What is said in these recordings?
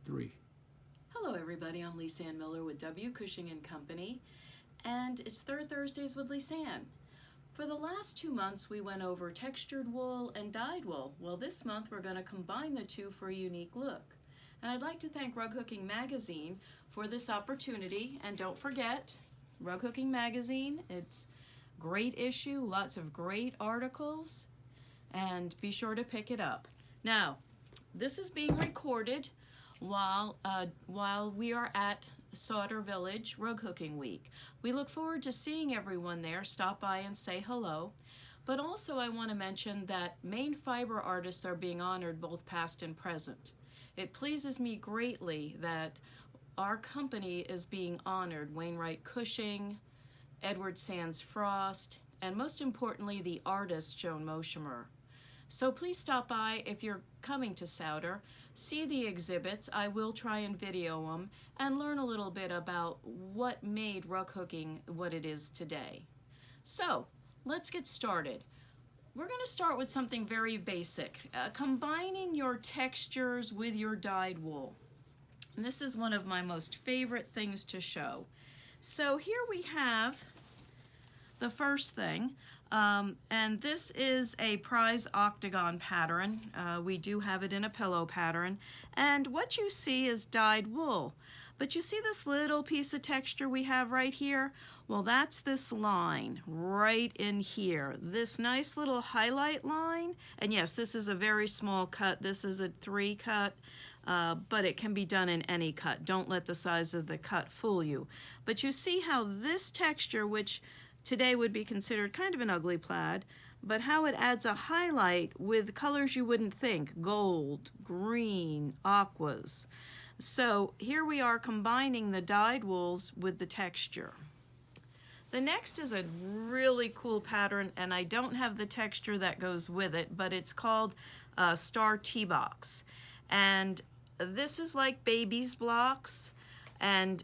3. Hello everybody, I'm Lisanne Miller with W, Cushing and Company, and it's Third Thursdays with Lisanne. For the last 2 months we went over textured wool and dyed wool. Well, this month we're going to combine the two for a unique look. And I'd like to thank Rug Hooking Magazine for this opportunity, and don't forget, Rug Hooking Magazine, it's great issue, lots of great articles, and be sure to pick it up. Now, this is being recorded while we are at Sauter Village Rug Hooking Week. We look forward to seeing everyone there. Stop by and say hello. But also I want to mention that Maine fiber artists are being honored both past and present. It pleases me greatly that our company is being honored. Wainwright Cushing, Edward Sands Frost, and most importantly the artist Joan Moshemer. So please stop by if you're coming to Sauter, see the exhibits. I will try and video them and learn a little bit about what made rug hooking what it is today. So let's get started. We're going to start with something very basic, combining your textures with your dyed wool. And this is one of my most favorite things to show. So here we have the first thing. And this is a prize octagon pattern. We do have it in a pillow pattern. And what you see is dyed wool. But you see this little piece of texture we have right here? Well, that's this line right in here. This nice little highlight line. And yes, this is a very small cut. This is a 3 cut. But it can be done in any cut. Don't let the size of the cut fool you. But you see how this texture, which today would be considered kind of an ugly plaid, but how it adds a highlight with colors you wouldn't think, gold, green, aquas. So here we are combining the dyed wools with the texture. The next is a really cool pattern, and I don't have the texture that goes with it, but it's called Star Tea Box. And this is like baby's blocks,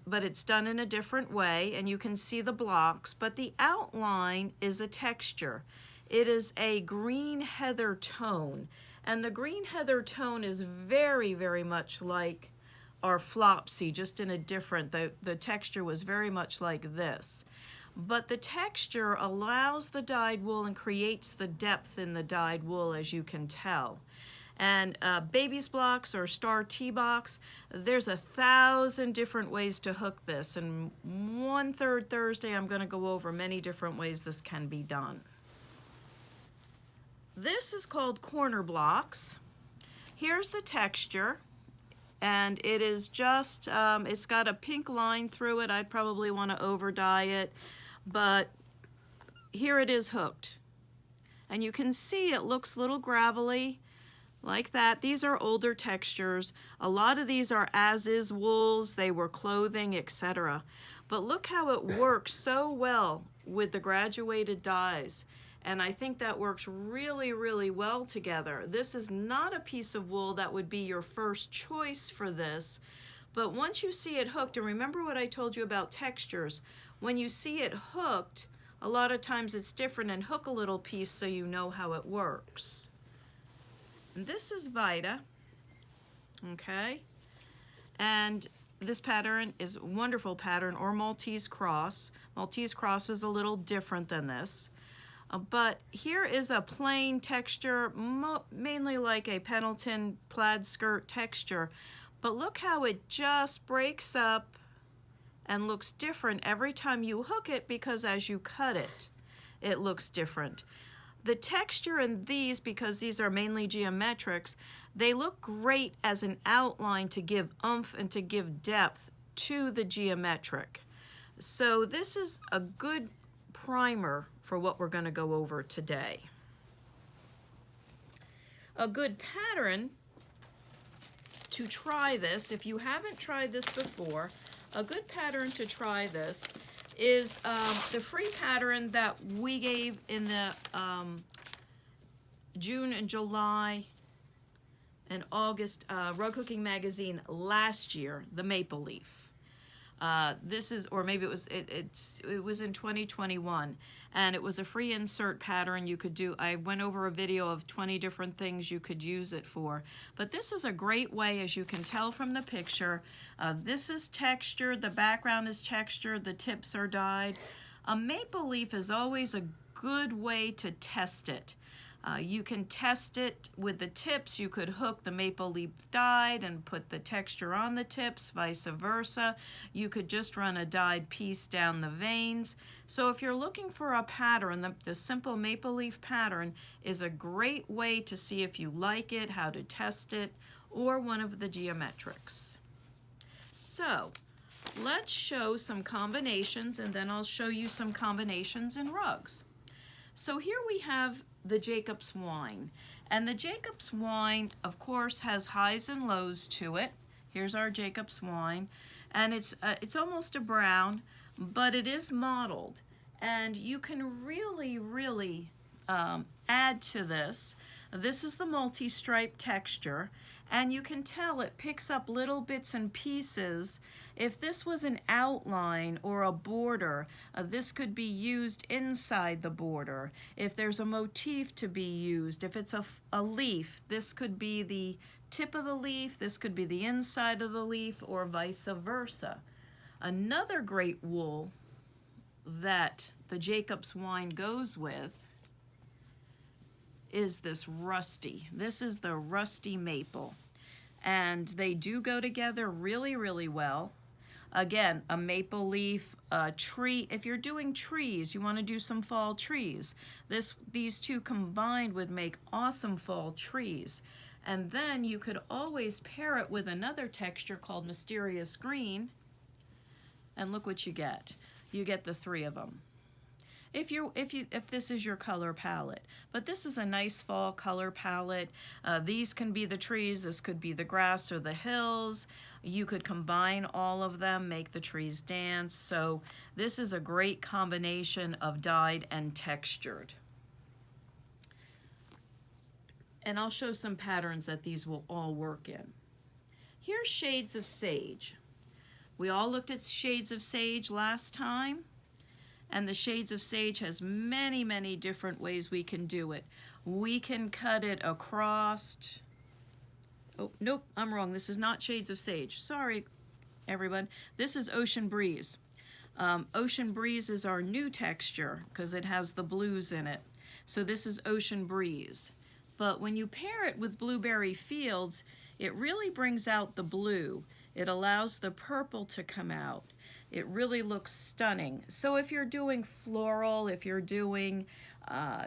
but it's done in a different way, and you can see the blocks, but the outline is a texture. It is a green heather tone, and the green heather tone is very, very much like our Flopsy, just in a different, the texture was very much like this. But the texture allows the dyed wool and creates the depth in the dyed wool, as you can tell. And baby's blocks or Star Tea Box, there's 1,000 different ways to hook this. And one Third Thursday, I'm going to go over many different ways this can be done. This is called corner blocks. Here's the texture. And it is just, it's got a pink line through it. I'd probably want to over dye it. But here it is hooked. And you can see it looks a little gravelly. Like that. These are older textures. A lot of these are as-is wools. They were clothing, etc. But look how it works so well with the graduated dyes. And I think that works really, really well together. This is not a piece of wool that would be your first choice for this. But once you see it hooked, and remember what I told you about textures, when you see it hooked, a lot of times it's different, and hook a little piece so you know how it works. And this is Vita, okay? And this pattern is a wonderful pattern, or Maltese Cross. Maltese Cross is a little different than this. But here is a plain texture, mainly like a Pendleton plaid skirt texture. But look how it just breaks up and looks different every time you hook it, because as you cut it, it looks different. The texture in these, because these are mainly geometrics, they look great as an outline to give oomph and to give depth to the geometric. So this is a good primer for what we're going to go over today. A good pattern to try this, if you haven't tried this before, a good pattern to try this is the free pattern that we gave in the June and July and August Rug Hooking Magazine last year, the Maple Leaf. This is, or maybe it was in 2021, and it was a free insert pattern you could do. I went over a video of 20 different things you could use it for, but this is a great way, as you can tell from the picture. This is textured, the background is textured, the tips are dyed. A maple leaf is always a good way to test it. You can test it with the tips. You could hook the maple leaf dyed and put the texture on the tips, vice versa. You could just run a dyed piece down the veins. So if you're looking for a pattern, the simple maple leaf pattern is a great way to see if you like it, how to test it, or one of the geometrics. So let's show some combinations, and then I'll show you some combinations in rugs. So here we have the Jacob's wine, and the Jacob's wine, of course, has highs and lows to it. Here's our Jacob's wine, and it's almost a brown, but it is mottled, and you can really add to this. This is the multi-stripe texture, and you can tell it picks up little bits and pieces. If this was an outline or a border, this could be used inside the border. If there's a motif to be used, if it's a leaf, this could be the tip of the leaf, this could be the inside of the leaf, or vice versa. Another great wool that the Jacob's wine goes with is this rusty. This is the rusty maple, and they do go together really well. Again, a maple leaf, a tree. If you're doing trees, you want to do some fall trees. These two combined would make awesome fall trees. And then you could always pair it with another texture called Mysterious Green, and look what you get. You get the three of them. If this is your color palette. But this is a nice fall color palette. These can be the trees, this could be the grass or the hills. You could combine all of them, make the trees dance. So this is a great combination of dyed and textured. And I'll show some patterns that these will all work in. Here's Shades of Sage. We all looked at Shades of Sage last time. And the Shades of Sage has many different ways we can do it. We can cut it across. Oh, nope, I'm wrong. This is not Shades of Sage. Sorry, everyone. This is Ocean Breeze. Ocean Breeze is our new texture because it has the blues in it. So this is Ocean Breeze. But when you pair it with Blueberry Fields, it really brings out the blue. It allows the purple to come out. It really looks stunning. So if you're doing floral, if you're doing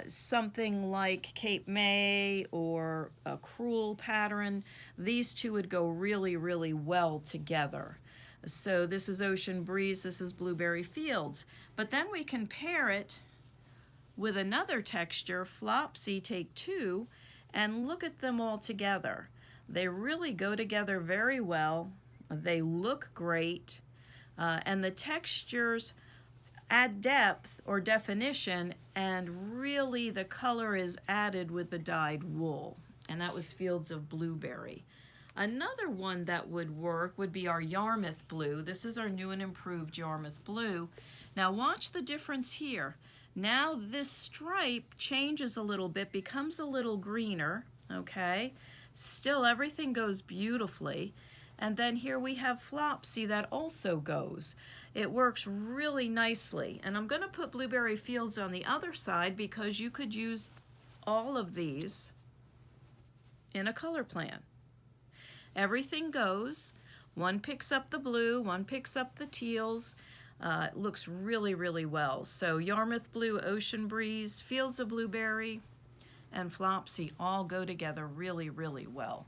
something like Cape May or a crewel pattern, these two would go really well together. So this is Ocean Breeze, this is Blueberry Fields. But then we can pair it with another texture, Flopsy, take two, and look at them all together. They really go together very well. They look great. And the textures add depth or definition, and really the color is added with the dyed wool. And that was Fields of Blueberry. Another one that would work would be our Yarmouth Blue. This is our new and improved Yarmouth Blue. Now watch the difference here. Now this stripe changes a little bit, becomes a little greener, okay? Still everything goes beautifully. And then here we have Flopsy that also goes. It works really nicely. And I'm going to put Blueberry Fields on the other side because you could use all of these in a color plan. Everything goes. One picks up the blue, one picks up the teals. It looks really well. So Yarmouth Blue, Ocean Breeze, Fields of Blueberry, and Flopsy all go together really well.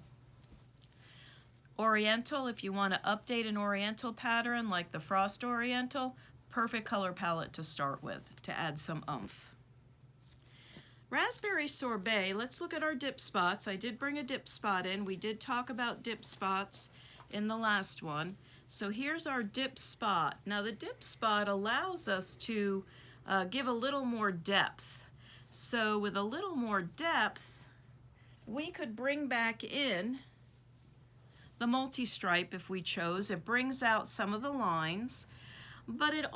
Oriental, if you want to update an Oriental pattern like the Frost Oriental, perfect color palette to start with to add some oomph. Raspberry Sorbet, let's look at our dip spots. I did bring a dip spot in. We did talk about dip spots in the last one. So here's our dip spot. Now the dip spot allows us to give a little more depth. So with a little more depth, we could bring back in the multi-stripe if we chose. It brings out some of the lines, but it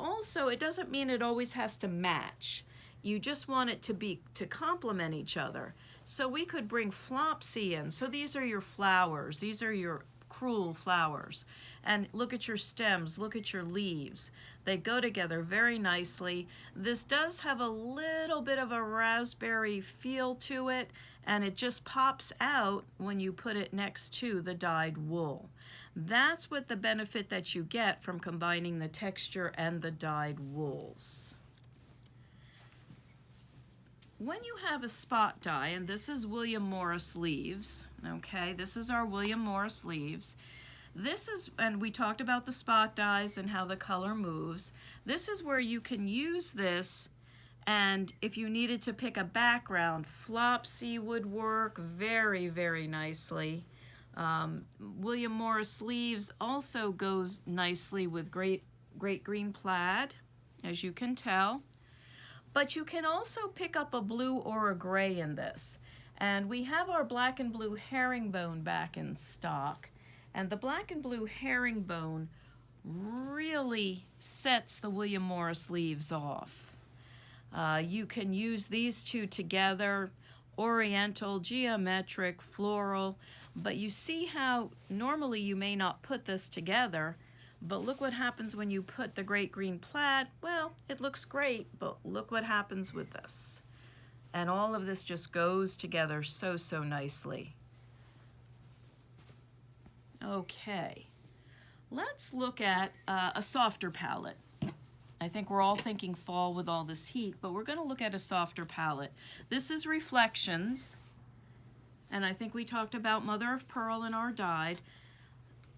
doesn't mean it always has to match. You just want it to complement each other. So we could bring Flopsy in. So these are your flowers. These are your crewel flowers. And look at your stems, look at your leaves. They go together very nicely. This does have a little bit of a raspberry feel to it, and it just pops out when you put it next to the dyed wool. That's what the benefit that you get from combining the texture and the dyed wools. When you have a spot dye, and this is William Morris leaves, okay, this is our William Morris leaves. This is, and we talked about the spot dyes and how the color moves. This is where you can use this, and if you needed to pick a background, Flopsy would work very, very nicely. William Morris leaves also goes nicely with great green plaid, as you can tell. But you can also pick up a blue or a gray in this. And we have our black and blue herringbone back in stock. And the black and blue herringbone really sets the William Morris leaves off. You can use these two together, oriental, geometric, floral, but you see how normally you may not put this together, but look what happens when you put the great green plaid. Well, it looks great, but look what happens with this. And all of this just goes together so, so nicely. Okay, let's look at a softer palette. I think we're all thinking fall with all this heat, but we're going to look at a softer palette. This is Reflections, and I think we talked about Mother of Pearl in our dyed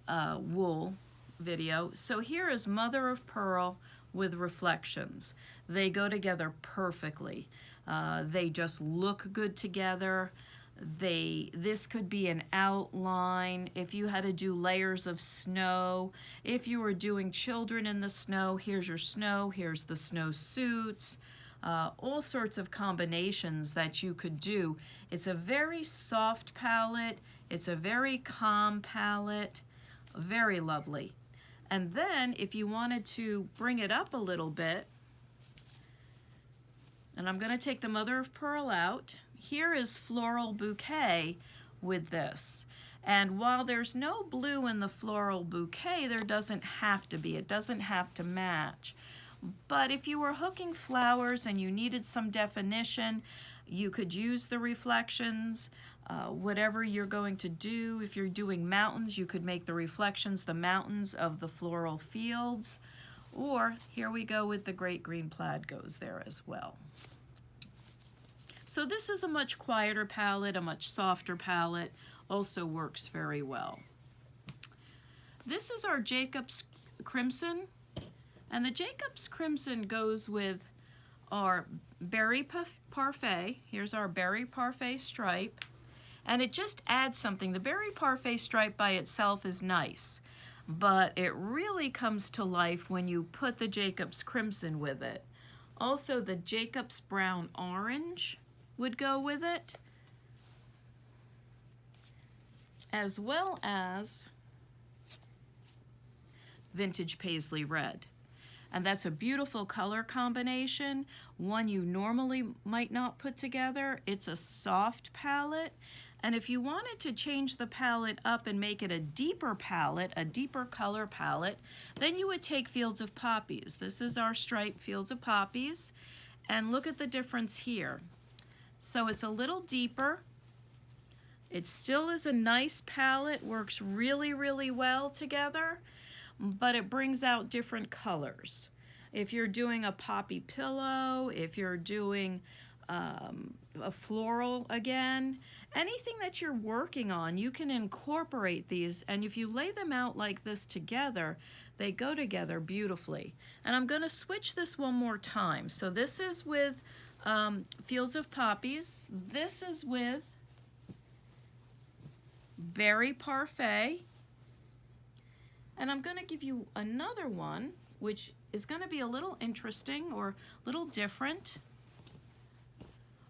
wool video. So here is Mother of Pearl with Reflections. They go together perfectly. They just look good together. This could be an outline if you had to do layers of snow. If you were doing children in the snow, here's your snow, here's the snow suits. All sorts of combinations that you could do. It's a very soft palette. It's a very calm palette. Very lovely. And then if you wanted to bring it up a little bit, and I'm going to take the Mother of Pearl out. Here is Floral Bouquet with this. And while there's no blue in the Floral Bouquet, there doesn't have to be. It doesn't have to match. But if you were hooking flowers and you needed some definition, you could use the Reflections. Whatever you're going to do, if you're doing mountains, you could make the Reflections the mountains of the floral fields. Or here we go with the great green plaid goes there as well. So this is a much quieter palette, a much softer palette, also works very well. This is our Jacob's Crimson, and the Jacob's Crimson goes with our Berry Parfait. Here's our Berry Parfait stripe, and it just adds something. The Berry Parfait stripe by itself is nice, but it really comes to life when you put the Jacob's Crimson with it. Also, the Jacob's Brown Orange would go with it, as well as Vintage Paisley Red. And that's a beautiful color combination, one you normally might not put together. It's a soft palette, and if you wanted to change the palette up and make it a deeper palette, a deeper color palette, then you would take Fields of Poppies. This is our stripe Fields of Poppies, and look at the difference here. So it's a little deeper. It still is a nice palette, works really, really well together, but it brings out different colors. If you're doing a poppy pillow, if you're doing a floral again, anything that you're working on, you can incorporate these, and if you lay them out like this together, they go together beautifully. And I'm going to switch this one more time. So this is with Fields of Poppies. This is with Berry Parfait. And I'm going to give you another one, which is going to be a little interesting or a little different.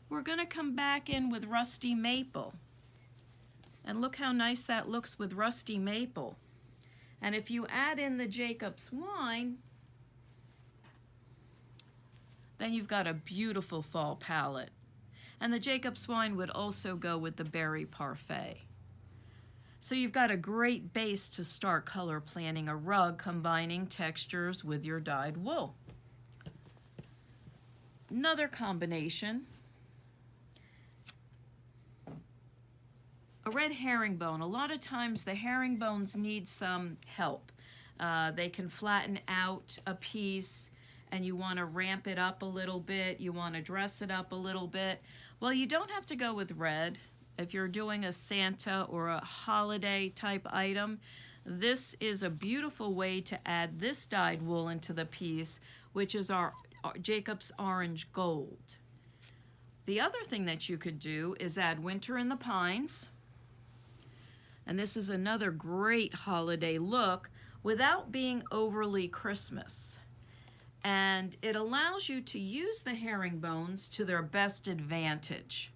We're going to come back in with Rusty Maple. And look how nice that looks with rusty maple. And if you add in the Jacob's wine, then you've got a beautiful fall palette. And the Jacob's wine would also go with the berry parfait. So you've got a great base to start color planning a rug, combining textures with your dyed wool. Another combination, a red herringbone. A lot of times the herringbones need some help. They can flatten out a piece and you want to ramp it up a little bit, you want to dress it up a little bit. Well, you don't have to go with red. If you're doing a Santa or a holiday type item, this is a beautiful way to add this dyed wool into the piece, which is our Jacob's Orange Gold. The other thing that you could do is add Winter in the Pines. And this is another great holiday look without being overly Christmas. And it allows you to use the herringbones to their best advantage.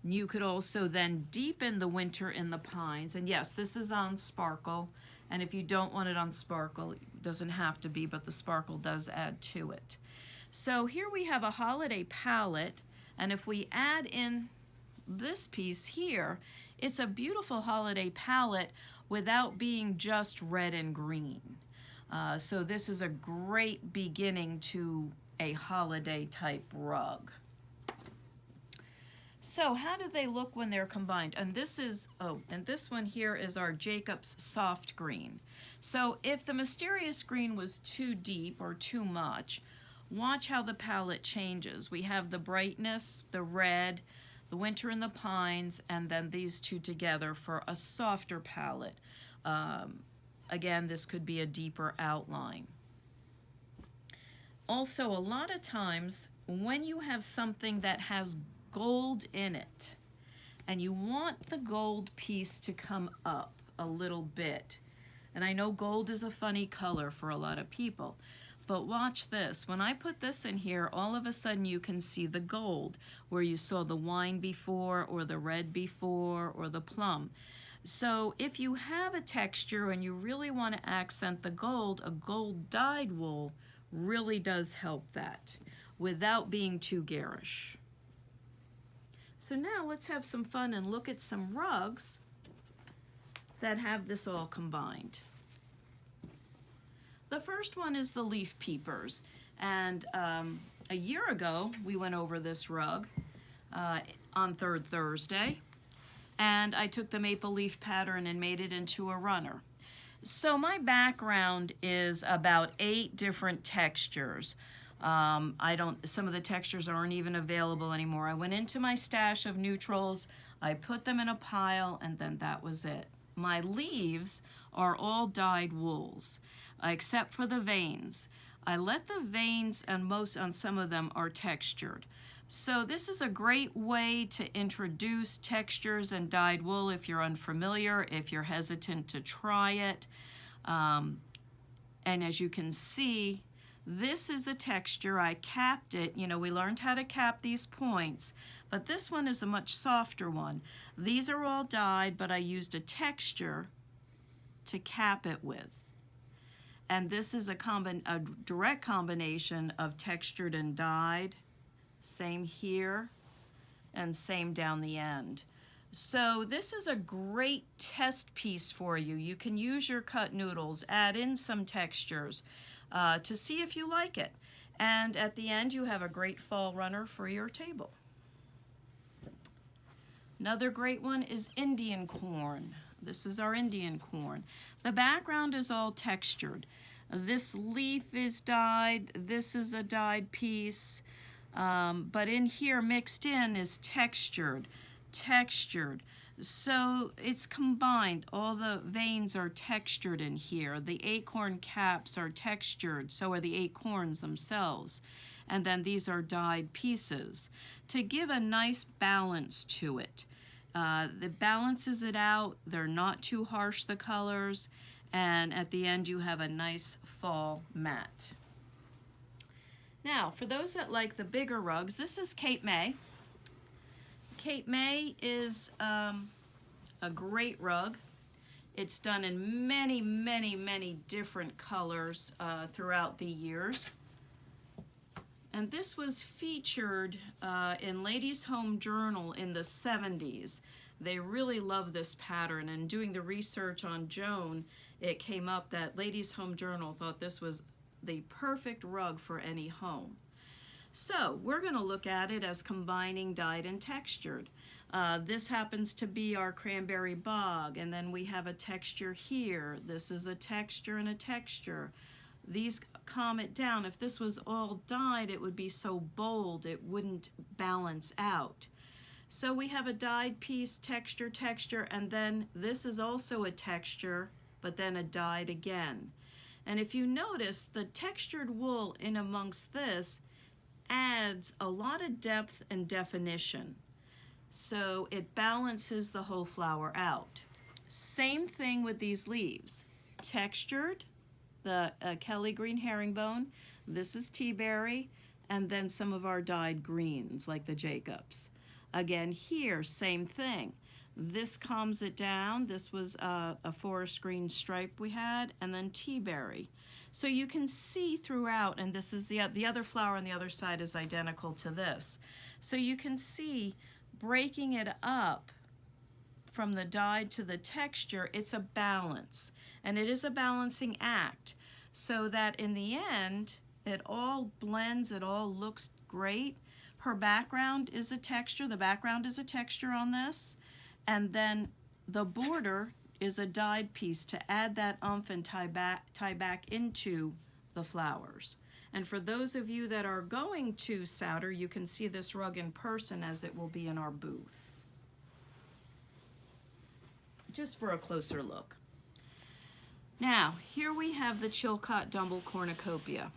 You could also then deepen the Winter in the Pines. And yes, this is on sparkle. And if you don't want it on sparkle, it doesn't have to be, but the sparkle does add to it. So here we have a holiday palette. And if we add in this piece here, it's a beautiful holiday palette without being just red and green. So this is a great beginning to a holiday type rug. So how do they look when they're combined? And this is, and this one here is our Jacob's Soft Green. So if the Mysterious Green was too deep or too much, watch how the palette changes. We have the brightness, the red, the Winter in the Pines, and then these two together for a softer palette. Again, this could be a deeper outline. Also, a lot of times when you have something that has gold in it and you want the gold piece to come up a little bit, and I know gold is a funny color for a lot of people, but watch this. When I put this in here, all of a sudden you can see the gold where you saw the wine before or the red before or the plum. So if you have a texture and you really want to accent the gold, a gold dyed wool really does help that without being too garish. So now let's have some fun and look at some rugs that have this all combined. The first one is the Leaf Peepers, and a year ago we went over this rug on Third Thursday, and I took the maple leaf pattern and made it into a runner. So my background is about 8 different textures. Some of the textures aren't even available anymore. I went into my stash of neutrals, I put them in a pile, and then that was it. My leaves are all dyed wools, except for the veins. I let the veins, and on some of them are textured. So this is a great way to introduce textures and dyed wool if you're unfamiliar, if you're hesitant to try it. And as you can see, this is a texture. I capped it. You know, we learned how to cap these points, but this one is a much softer one. These are all dyed, but I used a texture to cap it with. And this is a direct combination of textured and dyed. Same here and same down the end. So this is a great test piece for you. You can use your cut noodles, add in some textures to see if you like it. And at the end you have a great fall runner for your table. Another great one is Indian corn. This is our Indian corn. The background is all textured. This leaf is dyed, this is a dyed piece. But in here mixed in is textured. So it's combined. All the veins are textured in here. The acorn caps are textured, so are the acorns themselves. And then these are dyed pieces to give a nice balance to it. It balances it out. They're not too harsh, the colors. And at the end you have a nice fall mat. Now, for those that like the bigger rugs, this is Cape May. Cape May is a great rug. It's done in many, many, many different colors throughout the years. And this was featured in Ladies' Home Journal in the 70s. They really love this pattern, and doing the research on Joan, it came up that Ladies' Home Journal thought this was the perfect rug for any home. So we're going to look at it as combining dyed and textured. This happens to be our cranberry bog, and then we have a texture here. This is a texture and a texture. These calm it down. If this was all dyed, it would be so bold it wouldn't balance out. So we have a dyed piece, texture, texture, and then this is also a texture, but then a dyed again. And if you notice, the textured wool in amongst this adds a lot of depth and definition. So it balances the whole flower out. Same thing with these leaves. Textured, the Kelly green herringbone, this is tea berry, and then some of our dyed greens like the Jacobs. Again here, same thing. This calms it down. This was a forest green stripe we had, and then tea berry. So you can see throughout, and this is the other flower on the other side is identical to this. So you can see breaking it up from the dyed to the texture, it's a balance. And it is a balancing act so that in the end, it all blends, it all looks great. Her background is a texture, the background is a texture on this, and then the border is a dyed piece to add that oomph and tie back into the flowers. And for those of you that are going to Souter, you can see this rug in person as it will be in our booth. Just for a closer look. Now, here we have the Chilcot Dumble Cornucopia.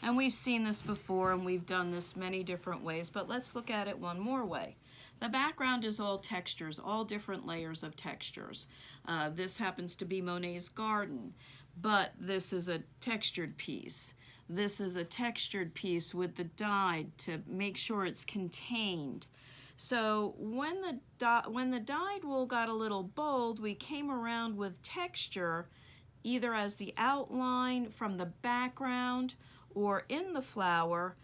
And we've seen this before, and we've done this many different ways, but let's look at it one more way. The background is all textures, all different layers of textures. This happens to be Monet's Garden, but this is a textured piece. This is a textured piece with the dyed to make sure it's contained. So when the dyed wool got a little bold, we came around with texture, either as the outline from the background or in the flower,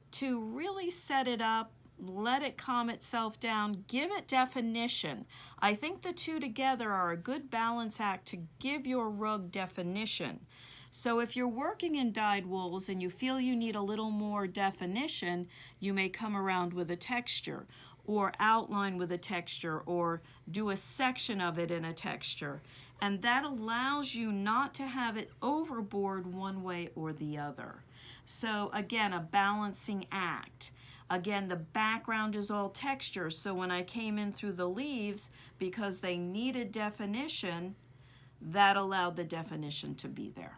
to really set it up, let it calm itself down, give it definition. I think the two together are a good balance act to give your rug definition. So if you're working in dyed wools and you feel you need a little more definition, you may come around with a texture, or outline with a texture, or do a section of it in a texture. And that allows you not to have it overboard one way or the other. So again, a balancing act. Again, the background is all texture, so when I came in through the leaves, because they needed definition, that allowed the definition to be there.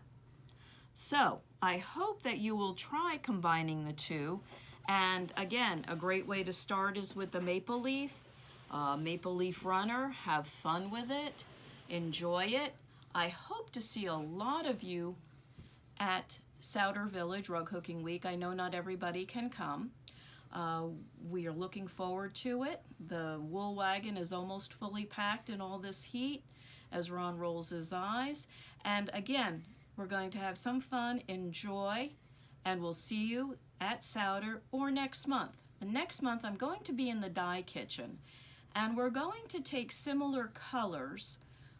So I hope that you will try combining the two. And again, a great way to start is with the maple leaf runner. Have fun with it, enjoy it. I hope to see a lot of you at Souter Village Rug Hooking Week. I know not everybody can come. We are looking forward to it. The wool wagon is almost fully packed in all this heat as Ron rolls his eyes. And again, we're going to have some fun, enjoy, and we'll see you at Souter or next month. And next month I'm going to be in the dye kitchen, and we're going to take similar colors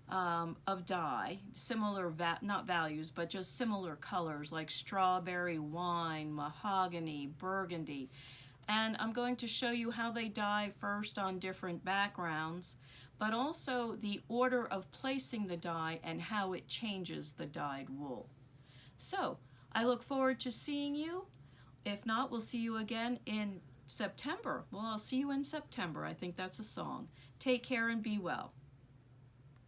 of dye, similar, not values, but just similar colors like strawberry, wine, mahogany, burgundy. And I'm going to show you how they dye first on different backgrounds, but also the order of placing the dye and how it changes the dyed wool. So I look forward to seeing you. If not, we'll see you again in September. Well, I'll see you in September. I think that's a song. Take care and be well.